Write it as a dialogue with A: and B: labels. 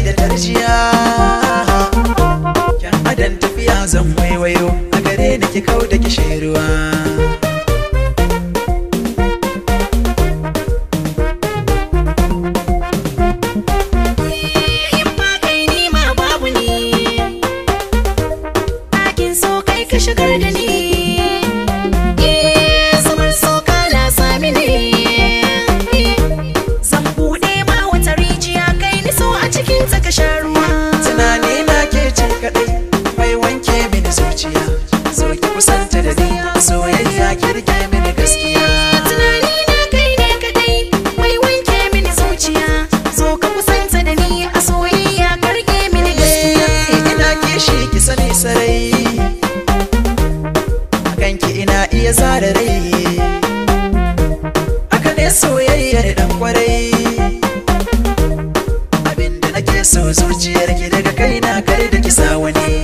A: da tarjiya. Kyan adan tafiya zan waiwayo, a gare ni ki kau da kishiruwa.
B: Ka shigar da ni zamar so kala sami ne. Zan buɗe ma wata rijiya kai ni so a cikin ta ka sha ruwa.
A: Tunani na ke ce kaɗai mai wanke mini zuciya, zo ki kusanta da ni soyayya ki rike mini gaskiya.
B: Tunani na kai ne kaɗai mai wanke mini zuciya, zo ka kusanta da ni a soyayya ka rike mini gaskiya.
A: Ina kishi ki sani sarai, kanki ina iya zara rai, haka ne soyayyar dan kwarai. Abinda nake so zuciyarki daga kaina kar da kisa wani.